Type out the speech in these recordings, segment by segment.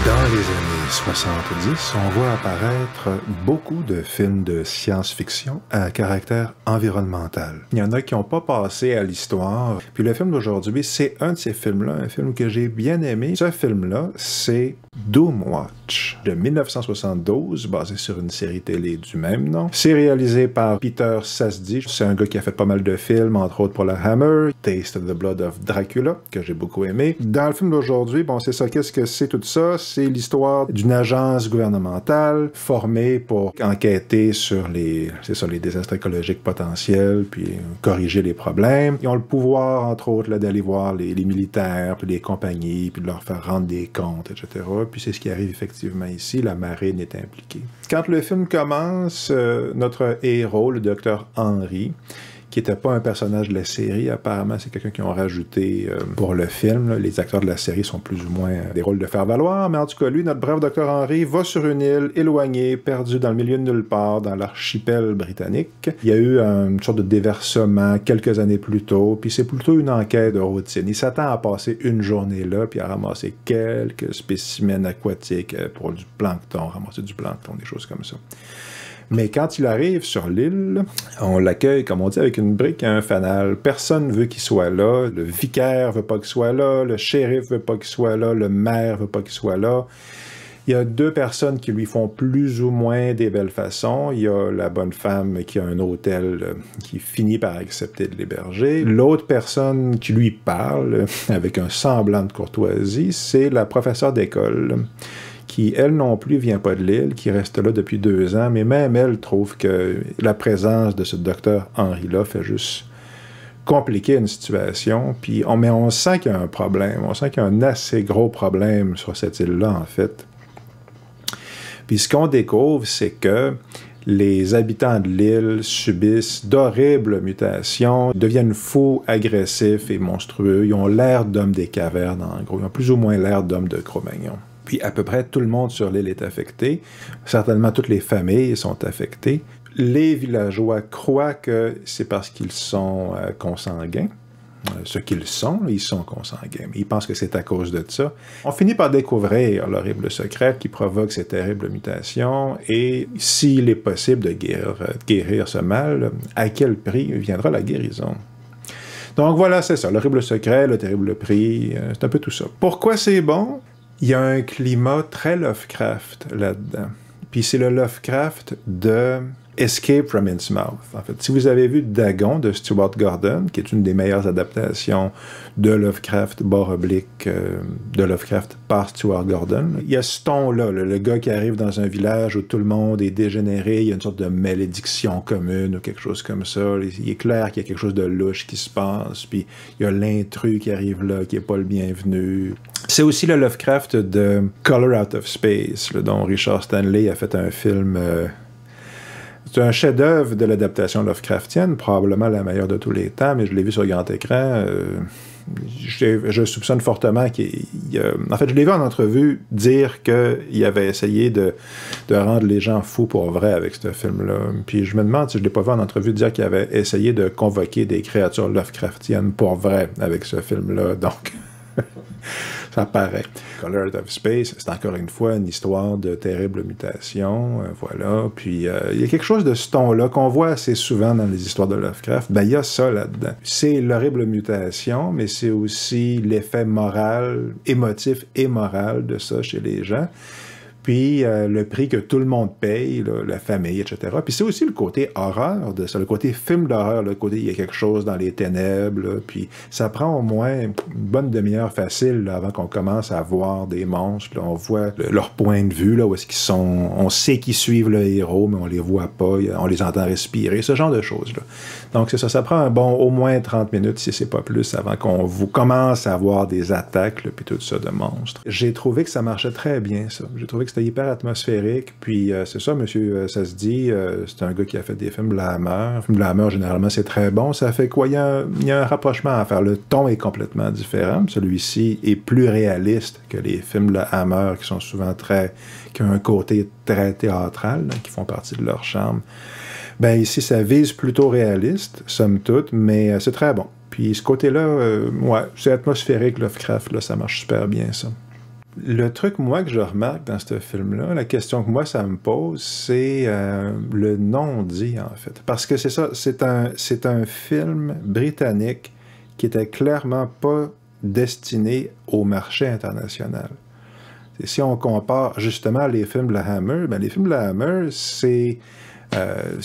Dans les années 70, on voit apparaître beaucoup de films de science-fiction à caractère environnemental. Il y en a qui n'ont pas passé à l'histoire. Puis le film d'aujourd'hui, c'est un de ces films-là, un film que j'ai bien aimé. Ce film-là, c'est Doomwatch de 1972, basé sur une série télé du même nom. C'est réalisé par Peter Safdie. C'est un gars qui a fait pas mal de films, entre autres pour la Hammer, Taste of the Blood of Dracula, que j'ai beaucoup aimé. Dans le film d'aujourd'hui, bon, c'est ça. Qu'est-ce que c'est tout ça? C'est l'histoire d'une agence gouvernementale formée pour enquêter sur les désastres écologiques potentiels, puis corriger les problèmes. Ils ont le pouvoir, entre autres, là, d'aller voir les militaires, puis les compagnies, puis de leur faire rendre des comptes, etc. Puis c'est ce qui arrive effectivement ici, la marine est impliquée. Quand le film commence, notre héros, le docteur Henry, qui n'était pas un personnage de la série, apparemment c'est quelqu'un qu'ils ont rajouté pour le film. Là. Les acteurs de la série sont plus ou moins des rôles de faire-valoir, mais en tout cas, lui, notre brave docteur Henry, va sur une île éloignée, perdue dans le milieu de nulle part, dans l'archipel britannique. Il y a eu une sorte de déversement quelques années plus tôt, puis c'est plutôt une enquête de routine. Il s'attend à passer une journée là, puis à ramasser quelques spécimens aquatiques pour du plancton, ramasser du plancton, des choses comme ça. Mais quand il arrive sur l'île, on l'accueille, comme on dit, avec une brique et un fanal. Personne ne veut qu'il soit là. Le vicaire veut pas qu'il soit là. Le shérif veut pas qu'il soit là. Le maire veut pas qu'il soit là. Il y a deux personnes qui lui font plus ou moins des belles façons. Il y a la bonne femme qui a un hôtel qui finit par accepter de l'héberger. L'autre personne qui lui parle, avec un semblant de courtoisie, c'est la professeure d'école, qui, elle non plus, vient pas de l'île, qui reste là depuis 2 ans, mais même elle trouve que la présence de ce docteur Henry-là fait juste compliquer une situation, puis on sent qu'il y a un problème, on sent qu'il y a un assez gros problème sur cette île-là, en fait. Puis ce qu'on découvre, c'est que les habitants de l'île subissent d'horribles mutations, deviennent fous, agressifs et monstrueux, ils ont l'air d'hommes des cavernes, en gros, ils ont plus ou moins l'air d'hommes de Cro-Magnon. Puis à peu près tout le monde sur l'île est affecté. Certainement toutes les familles sont affectées. Les villageois croient que c'est parce qu'ils sont consanguins. Ce qu'ils sont consanguins. Mais ils pensent que c'est à cause de ça. On finit par découvrir l'horrible secret qui provoque ces terribles mutations et s'il est possible de guérir ce mal, à quel prix viendra la guérison? Donc voilà, c'est ça. L'horrible secret, le terrible prix, c'est un peu tout ça. Pourquoi c'est bon? Il y a un climat très Lovecraft là-dedans. Puis c'est le Lovecraft de Escape from Innsmouth. En fait, si vous avez vu Dagon de Stuart Gordon, qui est une des meilleures adaptations de Lovecraft, de Lovecraft par Stuart Gordon, il y a ce ton-là, le gars qui arrive dans un village où tout le monde est dégénéré, il y a une sorte de malédiction commune ou quelque chose comme ça. Il est clair qu'il y a quelque chose de louche qui se passe, puis il y a l'intrus qui arrive là, qui n'est pas le bienvenu. C'est aussi le Lovecraft de Color Out of Space, là, dont Richard Stanley a fait un film... c'est un chef-d'œuvre de l'adaptation Lovecraftienne, probablement la meilleure de tous les temps, mais je l'ai vu sur grand écran. Je soupçonne fortement en fait, je l'ai vu en entrevue dire qu'il avait essayé de rendre les gens fous pour vrai avec ce film-là. Puis je me demande si je ne l'ai pas vu en entrevue dire qu'il avait essayé de convoquer des créatures Lovecraftiennes pour vrai avec ce film-là. Donc... ça paraît. Color Out of Space, c'est encore une fois une histoire de terribles mutations, voilà. Puis il y a quelque chose de ce ton-là qu'on voit assez souvent dans les histoires de Lovecraft. Ben il y a ça là-dedans. C'est l'horrible mutation, mais c'est aussi l'effet moral, émotif et moral de ça chez les gens. Puis le prix que tout le monde paye, là, la famille, etc. Puis c'est aussi le côté horreur de ça, le côté film d'horreur, le côté il y a quelque chose dans les ténèbres, là, puis ça prend au moins une bonne demi-heure facile là, avant qu'on commence à voir des monstres. Là, on voit leur point de vue, là, où est-ce qu'ils sont, on sait qu'ils suivent le héros, mais on les voit pas, on les entend respirer, ce genre de choses-là. Donc c'est ça, ça prend au moins 30 minutes, si c'est pas plus, avant qu'on vous commence à voir des attaques, là, puis tout ça de monstres. J'ai trouvé que ça marchait très bien, ça. J'ai trouvé que c'était hyper atmosphérique, puis c'est ça, monsieur Safdie, c'est un gars qui a fait des films de la Hammer. Les films de la Hammer, généralement, c'est très bon. Ça fait quoi? Il y a un rapprochement à faire. Le ton est complètement différent. Celui-ci est plus réaliste que les films de la Hammer, qui sont souvent qui ont un côté très théâtral, là, qui font partie de leur charme. Ben ici, ça vise plutôt réaliste, somme toute, mais c'est très bon. Puis ce côté-là, ouais, c'est atmosphérique, Lovecraft, là, ça marche super bien, ça. Le truc, moi, que je remarque dans ce film-là, la question que moi, ça me pose, c'est le non-dit, en fait. Parce que c'est ça, c'est un film britannique qui était clairement pas destiné au marché international. Et si on compare justement les films de la Hammer, ben les films de la Hammer, c'est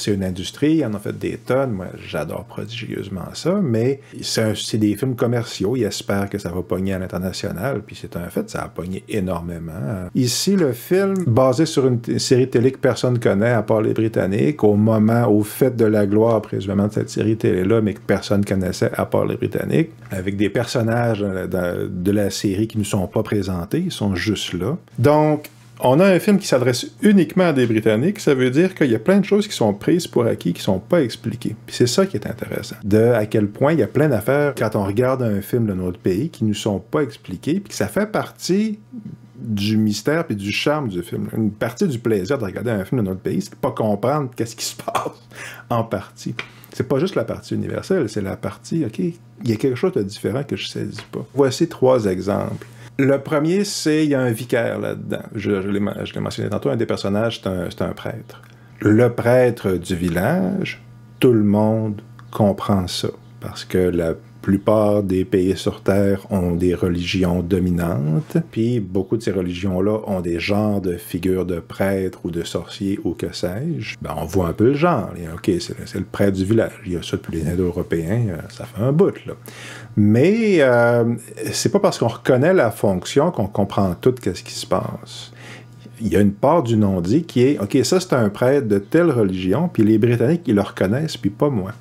une industrie, ils en ont fait des tonnes, moi j'adore prodigieusement ça, mais c'est des films commerciaux, ils espèrent que ça va pogner à l'international, puis c'est un fait, ça a pogné énormément. Ici, le film, basé sur une série télé que personne ne connaît, à part les Britanniques, au fait de la gloire, présumément, de cette série télé-là, mais que personne ne connaissait, à part les Britanniques, avec des personnages de la série qui ne nous sont pas présentés, ils sont juste là. Donc, on a un film qui s'adresse uniquement à des Britanniques, ça veut dire qu'il y a plein de choses qui sont prises pour acquis, qui ne sont pas expliquées. Puis c'est ça qui est intéressant. À quel point il y a plein d'affaires, quand on regarde un film de notre pays, qui ne nous sont pas expliquées, puis que ça fait partie du mystère puis du charme du film. Une partie du plaisir de regarder un film de notre pays, c'est de pas comprendre qu'est-ce qui se passe en partie. C'est pas juste la partie universelle, c'est la partie, OK, il y a quelque chose de différent que je saisis pas. Voici 3 exemples. Le premier, c'est il y a un vicaire là-dedans. Je l'ai mentionné tantôt, un des personnages, c'est un prêtre. Le prêtre du village, tout le monde comprend ça, parce que la plupart des pays sur Terre ont des religions dominantes, puis beaucoup de ces religions-là ont des genres de figures de prêtres ou de sorciers ou que sais-je. Ben, on voit un peu le genre. OK, c'est le prêtre du village. Il y a ça depuis les Indo-Européens, ça fait un bout, là. Mais c'est pas parce qu'on reconnaît la fonction qu'on comprend tout ce qui se passe. Il y a une part du non-dit qui est, OK, ça c'est un prêtre de telle religion, puis les Britanniques, ils le reconnaissent, puis pas moi.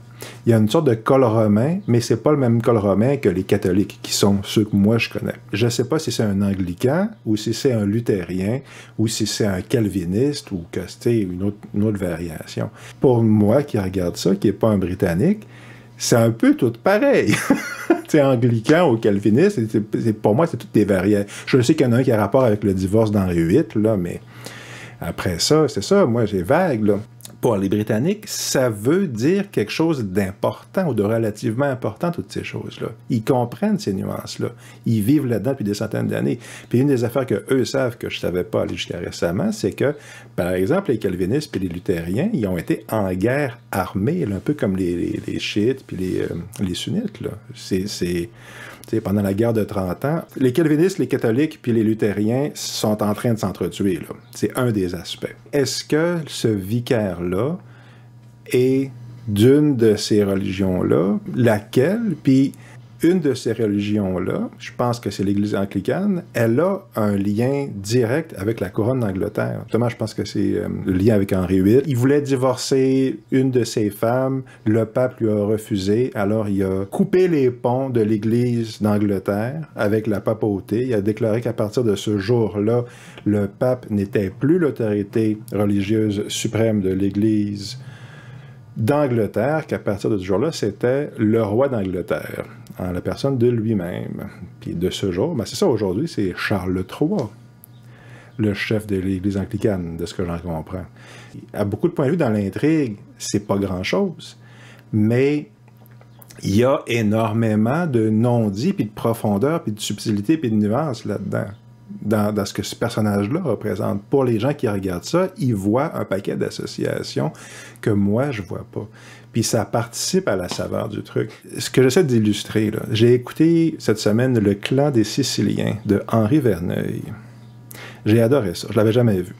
Il y a une sorte de col romain, mais c'est pas le même col romain que les catholiques, qui sont ceux que moi je connais. Je sais pas si c'est un anglican, ou si c'est un luthérien, ou si c'est un calviniste, ou que c'était une autre variation. Pour moi qui regarde ça, qui est pas un Britannique, c'est un peu tout pareil. Tu sais, anglican ou calviniste, pour moi, c'est toutes des variantes. Je sais qu'il y en a un qui a rapport avec le divorce d'Henri VIII, là, mais après ça, c'est ça, moi, j'ai vague, là. Pour les Britanniques, ça veut dire quelque chose d'important ou de relativement important, toutes ces choses-là. Ils comprennent ces nuances-là. Ils vivent là-dedans depuis des centaines d'années. Puis une des affaires qu'eux savent que je ne savais pas aller jusqu'à récemment, c'est que, par exemple, les calvinistes et les luthériens, ils ont été en guerre armée, là, un peu comme les chiites puis les sunnites, là. Pendant la guerre de 30 ans, les calvinistes, les catholiques puis les luthériens sont en train de s'entretuer. C'est un des aspects. Est-ce que ce vicaire-là est d'une de ces religions-là? Laquelle? Puis une de ces religions-là, je pense que c'est l'Église anglicane, elle a un lien direct avec la couronne d'Angleterre. Justement, je pense que c'est le lien avec Henri VIII. Il voulait divorcer une de ses femmes, le pape lui a refusé, alors il a coupé les ponts de l'Église d'Angleterre avec la papauté. Il a déclaré qu'à partir de ce jour-là, le pape n'était plus l'autorité religieuse suprême de l'Église d'Angleterre, qu'à partir de ce jour-là, c'était le roi d'Angleterre, en la personne de lui-même. Puis de ce jour, ben c'est ça, aujourd'hui, c'est Charles III, le chef de l'Église anglicane, de ce que j'en comprends. À beaucoup de points de vue dans l'intrigue, c'est pas grand-chose, mais il y a énormément de non-dits, puis de profondeur, puis de subtilité, puis de nuances là-dedans. Dans ce que ce personnage-là représente. Pour les gens qui regardent ça, ils voient un paquet d'associations que moi, je vois pas. Puis ça participe à la saveur du truc. Ce que j'essaie d'illustrer, là, j'ai écouté cette semaine Le Clan des Siciliens de Henri Verneuil. J'ai adoré ça, je l'avais jamais vu.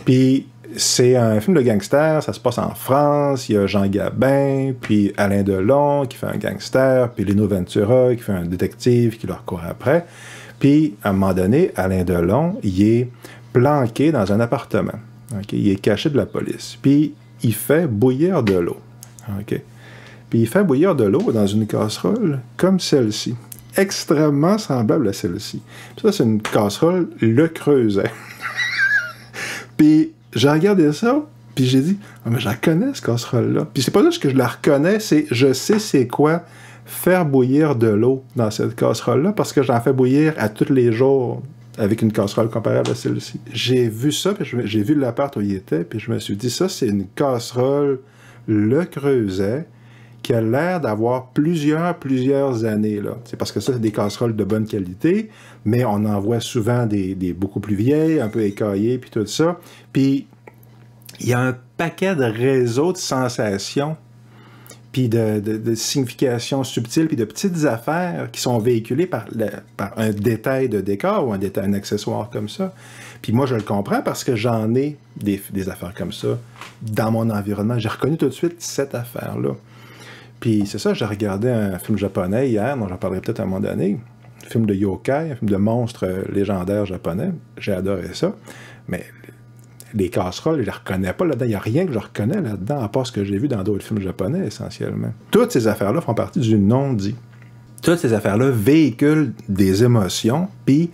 Puis c'est un film de gangster, ça se passe en France, il y a Jean Gabin, puis Alain Delon qui fait un gangster, puis Lino Ventura qui fait un détective qui leur court après. Puis, à un moment donné, Alain Delon, il est planqué dans un appartement. Okay? Il est caché de la police. Puis, il fait bouillir de l'eau. Okay? Puis, il fait bouillir de l'eau dans une casserole comme celle-ci. Extrêmement semblable à celle-ci. Puis ça, c'est une casserole Le Creuset. Puis, j'ai regardé ça, puis j'ai dit, « Ah, mais je la connais, cette casserole-là. » Puis c'est pas juste que je la reconnais, c'est je sais c'est quoi faire bouillir de l'eau dans cette casserole-là, parce que j'en fais bouillir à tous les jours avec une casserole comparable à celle-ci. J'ai vu ça, puis j'ai vu l'appart où il était, puis je me suis dit, ça, c'est une casserole Le Creuset qui a l'air d'avoir plusieurs années. C'est parce que ça, c'est des casseroles de bonne qualité, mais on en voit souvent des beaucoup plus vieilles, un peu écaillées, puis tout ça. Puis, il y a un paquet de réseaux de sensations, puis de significations subtiles, puis de petites affaires qui sont véhiculées par un détail de décor ou un accessoire comme ça. Puis moi, je le comprends parce que j'en ai des affaires comme ça dans mon environnement. J'ai reconnu tout de suite cette affaire-là. Puis c'est ça, j'ai regardé un film japonais hier, dont j'en parlerai peut-être à un moment donné, un film de yokai, un film de monstres légendaires japonais. J'ai adoré ça. Mais les casseroles, je les reconnais pas là-dedans. Il n'y a rien que je reconnais là-dedans, à part ce que j'ai vu dans d'autres films japonais, essentiellement. Toutes ces affaires-là font partie du non-dit. Toutes ces affaires-là véhiculent des émotions, puis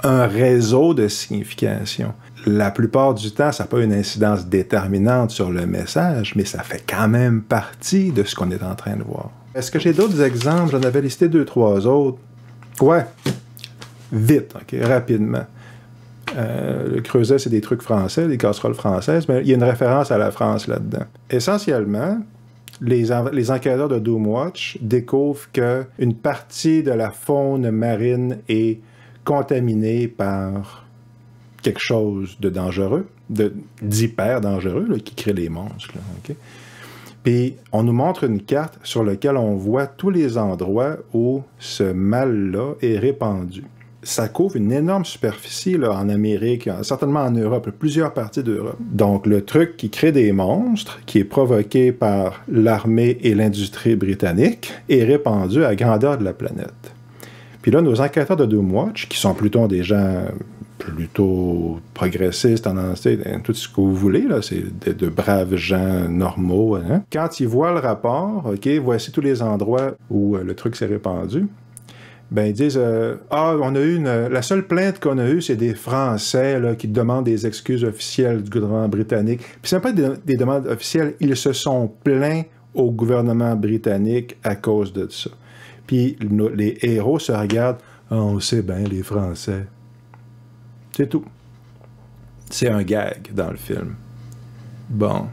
un réseau de signification. La plupart du temps, ça n'a pas une incidence déterminante sur le message, mais ça fait quand même partie de ce qu'on est en train de voir. Est-ce que j'ai d'autres exemples? J'en avais listé 2-3 autres. Ouais. Vite, OK, rapidement. Le creuset, c'est des trucs français, des casseroles françaises, mais il y a une référence à la France là-dedans. Essentiellement, les enquêteurs de Doomwatch découvrent qu'une partie de la faune marine est contaminée par quelque chose de dangereux, d'hyper dangereux, là, qui crée les monstres. Là, okay? Puis, on nous montre une carte sur laquelle on voit tous les endroits où ce mal-là est répandu. Ça couvre une énorme superficie là, en Amérique, certainement en Europe, plusieurs parties d'Europe. Donc, le truc qui crée des monstres, qui est provoqué par l'armée et l'industrie britannique, est répandu à grandeur de la planète. Puis là, nos enquêteurs de Doomwatch, qui sont plutôt des gens plutôt progressistes, tendancieux, tout ce que vous voulez, là, c'est de braves gens normaux. Hein? Quand ils voient le rapport, OK, voici tous les endroits où le truc s'est répandu, ben ils disent on a eu la seule plainte qu'on a eue, c'est des Français là, qui demandent des excuses officielles du gouvernement britannique. Puis c'est pas des demandes officielles, ils se sont plaints au gouvernement britannique à cause de ça. Puis les héros se regardent, on sait bien les Français. C'est tout. C'est un gag dans le film. Bon.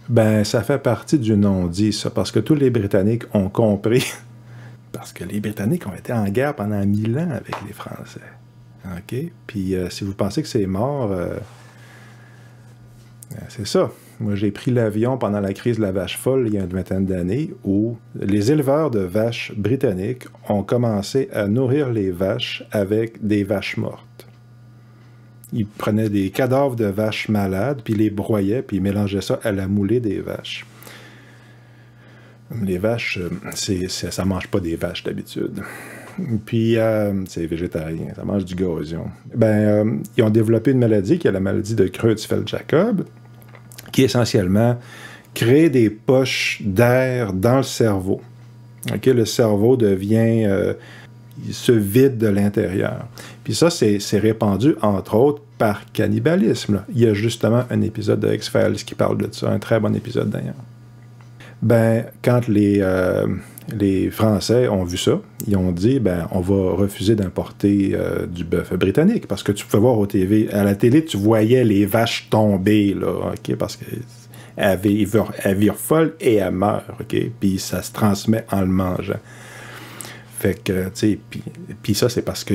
Ben, ça fait partie du non-dit, ça, parce que tous les Britanniques ont compris. Parce que les Britanniques ont été en guerre pendant 1000 ans avec les Français. OK? Puis si vous pensez que c'est mort, c'est ça. Moi, j'ai pris l'avion pendant la crise de la vache folle, il y a une vingtaine d'années, où les éleveurs de vaches britanniques ont commencé à nourrir les vaches avec des vaches mortes. Ils prenaient des cadavres de vaches malades, puis ils les broyaient, puis ils mélangeaient ça à la moulée des vaches. Les vaches, ça mange pas des vaches d'habitude. Puis, c'est végétarien, ça mange du gazon. Ben, ils ont développé une maladie qui est la maladie de Creutzfeldt-Jakob, qui essentiellement crée des poches d'air dans le cerveau. Okay? Le cerveau devient... il se vide de l'intérieur. Puis ça, c'est répandu, entre autres, par cannibalisme. Là. Il y a justement un épisode de X-Files qui parle de ça, un très bon épisode d'ailleurs. Ben, quand les Français ont vu ça, ils ont dit, ben, on va refuser d'importer du bœuf britannique, parce que tu pouvais voir à la télé, tu voyais les vaches tomber, là, OK, parce qu'elles virent folles et elles meurent, OK, puis ça se transmet en le mangeant. Fait que, tu sais, puis ça, c'est parce que,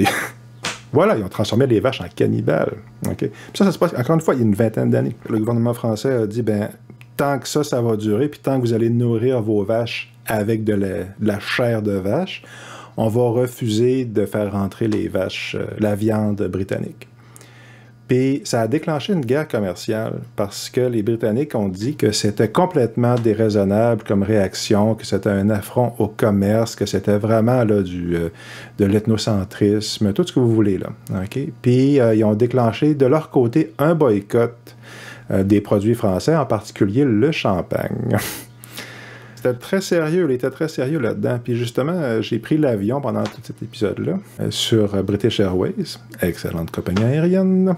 voilà, ils ont transformé les vaches en cannibales, OK. Puis ça se passe, encore une fois, il y a une vingtaine d'années. Le gouvernement français a dit, ben, tant que ça va durer, puis tant que vous allez nourrir vos vaches avec de la chair de vache, on va refuser de faire rentrer les vaches, la viande britannique. Puis ça a déclenché une guerre commerciale parce que les Britanniques ont dit que c'était complètement déraisonnable comme réaction, que c'était un affront au commerce, que c'était vraiment là, de l'ethnocentrisme, tout ce que vous voulez. Là. Okay? Puis ils ont déclenché de leur côté un boycott des produits français, en particulier le champagne. C'était très sérieux, il était très sérieux là-dedans. Puis justement, j'ai pris l'avion pendant tout cet épisode-là sur British Airways, excellente compagnie aérienne.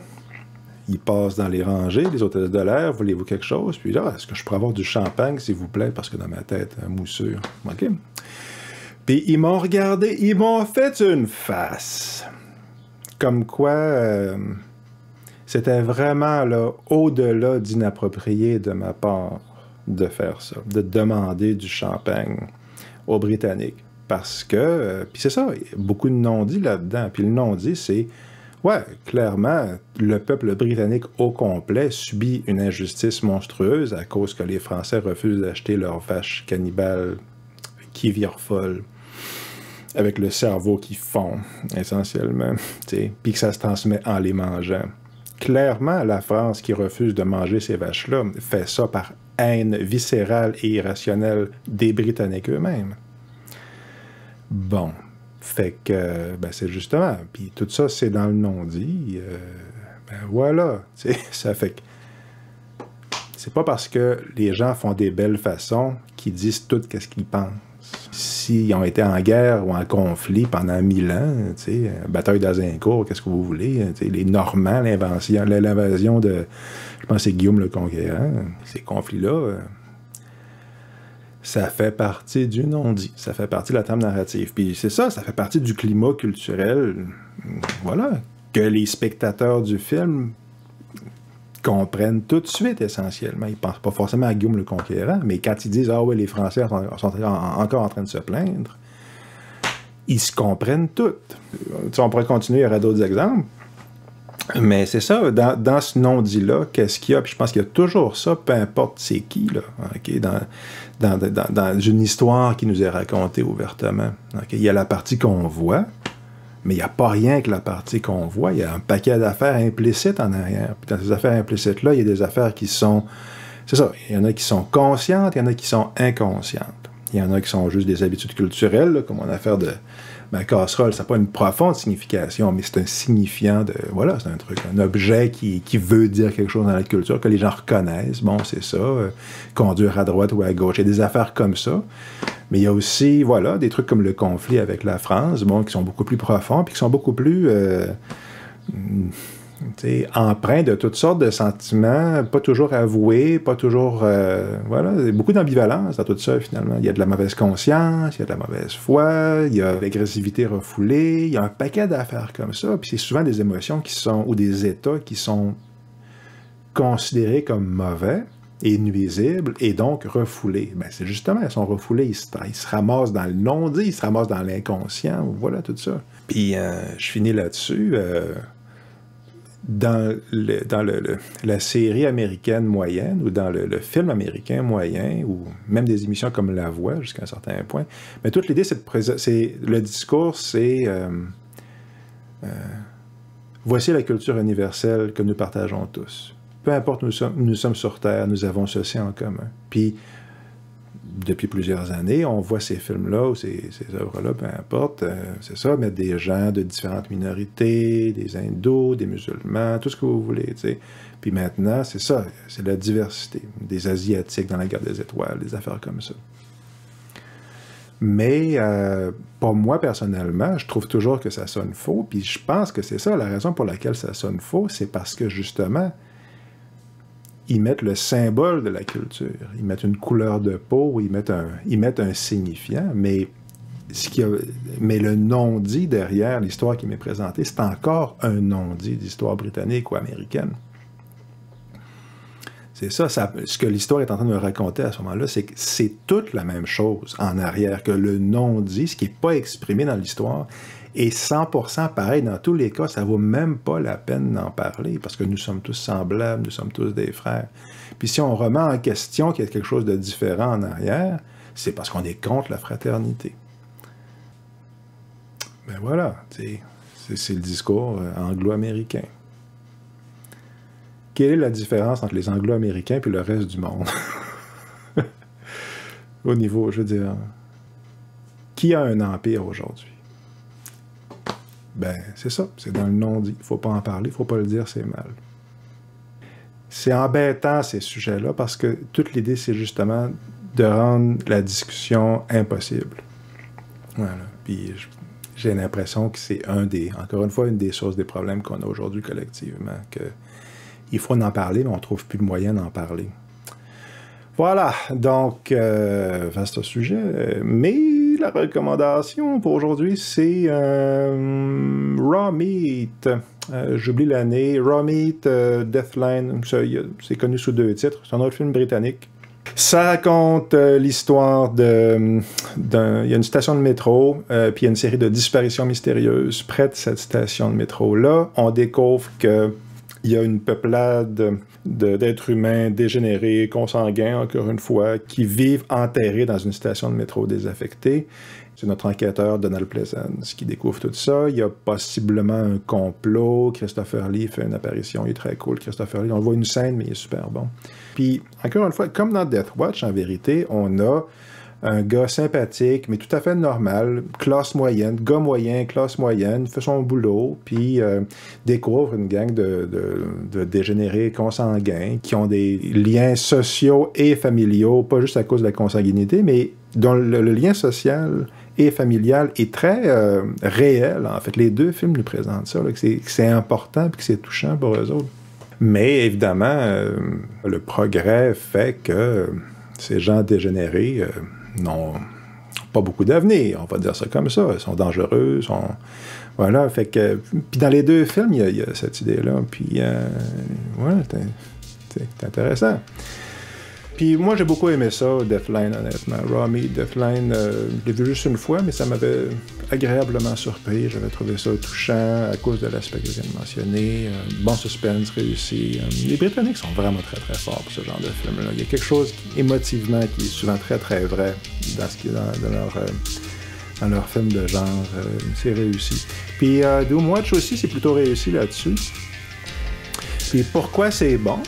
Ils passent dans les rangées, les hôtesses de l'air, voulez-vous quelque chose? Puis là, est-ce que je pourrais avoir du champagne, s'il vous plaît, parce que dans ma tête, moussure. OK? Puis ils m'ont regardé, ils m'ont fait une face. Comme quoi... c'était vraiment là, au-delà d'inapproprié de ma part de faire ça, de demander du champagne aux Britanniques. Parce que, puis c'est ça, beaucoup de non-dits là-dedans. Puis le non-dit, c'est, ouais, clairement, le peuple britannique au complet subit une injustice monstrueuse à cause que les Français refusent d'acheter leurs vaches cannibales qui virent folles, avec le cerveau qui fond, essentiellement, puis que ça se transmet en les mangeant. Clairement, la France qui refuse de manger ces vaches-là fait ça par haine viscérale et irrationnelle des Britanniques eux-mêmes. Bon, fait que, ben c'est justement, puis tout ça, c'est dans le non-dit, ben voilà, ça fait que c'est pas parce que les gens font des belles façons qu'ils disent tout ce qu'ils pensent. S'ils ont été en guerre ou en conflit pendant 1000 ans, bataille d'Azincourt, qu'est-ce que vous voulez, les Normands, l'invasion de, je pense que c'est Guillaume le Conquérant, ces conflits-là, ça fait partie du non-dit, ça fait partie de la trame narrative. Puis c'est ça fait partie du climat culturel, voilà, que les spectateurs du film comprennent tout de suite, essentiellement. Ils ne pensent pas forcément à Guillaume le Conquérant, mais quand ils disent « Ah oui, les Français sont encore en train de se plaindre », ils se comprennent toutes. On pourrait continuer, il y aurait d'autres exemples. Mais c'est ça, dans ce non-dit-là, qu'est-ce qu'il y a? Puis je pense qu'il y a toujours ça, peu importe c'est qui, là, okay? Dans une histoire qui nous est racontée ouvertement. Okay? Il y a la partie qu'on voit, mais il n'y a pas rien que la partie qu'on voit. Il y a un paquet d'affaires implicites en arrière. Puis dans ces affaires implicites-là, il y a des affaires qui sont... C'est ça, il y en a qui sont conscientes, il y en a qui sont inconscientes. Il y en a qui sont juste des habitudes culturelles, là, comme mon affaire de... Ben, casserole, ça n'a pas une profonde signification, mais c'est un signifiant de... Voilà, c'est un truc, un objet qui veut dire quelque chose dans la culture, que les gens reconnaissent. Bon, c'est ça, conduire à droite ou à gauche. Il y a des affaires comme ça. Mais il y a aussi, voilà, des trucs comme le conflit avec la France, bon, qui sont beaucoup plus profonds, puis qui sont beaucoup plus... empreint de toutes sortes de sentiments, pas toujours avoués, pas toujours... voilà, il y a beaucoup d'ambivalence dans tout ça, finalement. Il y a de la mauvaise conscience, il y a de la mauvaise foi, il y a l'agressivité refoulée, il y a un paquet d'affaires comme ça, puis c'est souvent des émotions qui sont, ou des états qui sont considérés comme mauvais et nuisibles, et donc refoulés. Ben, c'est justement, ils sont refoulés, ils se ramassent dans le non-dit, ils se ramassent dans l'inconscient, voilà, tout ça. Puis, je finis là-dessus... dans la série américaine moyenne ou dans le film américain moyen ou même des émissions comme La Voix jusqu'à un certain point, mais toute l'idée c'est le discours c'est voici la culture universelle que nous partageons tous. Peu importe où nous sommes sur Terre, nous avons ceci en commun. Puis depuis plusieurs années, on voit ces films-là ou ces œuvres-là, peu importe, c'est ça, mettre des gens de différentes minorités, des hindous, des musulmans, tout ce que vous voulez, tu sais. Puis maintenant, c'est ça, c'est la diversité, des Asiatiques dans la guerre des étoiles, des affaires comme ça. Mais, pour moi, personnellement, je trouve toujours que ça sonne faux, puis je pense que c'est ça, la raison pour laquelle ça sonne faux, c'est parce que, justement, ils mettent le symbole de la culture. Ils mettent une couleur de peau, ils mettent un signifiant, mais le non-dit derrière l'histoire qui m'est présentée, c'est encore un non-dit d'histoire britannique ou américaine. C'est ça, ce que l'histoire est en train de me raconter à ce moment-là, c'est que c'est toute la même chose en arrière, que le non-dit, ce qui n'est pas exprimé dans l'histoire, est 100% pareil dans tous les cas, ça vaut même pas la peine d'en parler, parce que nous sommes tous semblables, nous sommes tous des frères. Puis si on remet en question qu'il y a quelque chose de différent en arrière, c'est parce qu'on est contre la fraternité. Ben voilà, c'est le discours anglo-américain. Quelle est la différence entre les anglo-américains et le reste du monde? Au niveau, je veux dire, qui a un empire aujourd'hui? Ben, c'est ça, c'est dans le non-dit. Il ne faut pas en parler, il ne faut pas le dire, c'est mal. C'est embêtant, ces sujets-là, parce que toute l'idée, c'est justement de rendre la discussion impossible. Voilà. Puis j'ai l'impression que c'est encore une fois, une des sources des problèmes qu'on a aujourd'hui collectivement, qu'il faut en parler, mais on ne trouve plus de moyen d'en parler. Voilà, donc, vaste sujet, mais la recommandation pour aujourd'hui, c'est Raw Meat. J'oublie l'année. Raw Meat, Deathline, c'est connu sous 2 titres. C'est un autre film britannique. Ça raconte l'histoire il y a une station de métro, puis il y a une série de disparitions mystérieuses près de cette station de métro-là. On découvre qu'il y a une peuplade d'êtres humains dégénérés, consanguins, encore une fois, qui vivent enterrés dans une station de métro désaffectée. C'est notre enquêteur Donald Pleasence qui découvre tout ça. Il y a possiblement un complot. Christopher Lee fait une apparition. Il est très cool, Christopher Lee. On voit une scène, mais il est super bon. Puis, encore une fois, comme dans Death Watch, en vérité, on a un gars sympathique, mais tout à fait normal, classe moyenne, gars moyen, classe moyenne, fait son boulot, puis découvre une gang de dégénérés consanguins qui ont des liens sociaux et familiaux, pas juste à cause de la consanguinité, mais dont le lien social et familial est très réel. En fait, les deux films nous présentent ça, là, que c'est important et que c'est touchant pour eux autres. Mais évidemment, le progrès fait que ces gens dégénérés n'ont pas beaucoup d'avenir, on va dire ça comme ça. Ils sont dangereux, voilà, fait que... Puis dans les deux films, il y a cette idée-là, puis ouais, c'est intéressant. Puis moi, j'ai beaucoup aimé ça, Deathline, honnêtement. Raw Meat, Deathline, je l'ai vu juste une fois, mais ça m'avait agréablement surpris. J'avais trouvé ça touchant à cause de l'aspect que je viens de mentionner. Bon suspense réussi. Les Britanniques sont vraiment très, très forts pour ce genre de film-là. Il y a quelque chose émotivement qui est souvent très, très vrai dans leur film de genre. C'est réussi. Puis Doomwatch aussi, c'est plutôt réussi là-dessus. Puis pourquoi c'est bon?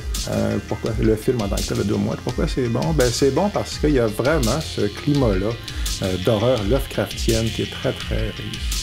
Pourquoi le film en tant que tel, le Doomwatch, pourquoi c'est bon? Ben c'est bon parce qu'il y a vraiment ce climat-là d'horreur Lovecraftienne qui est très, très réussi.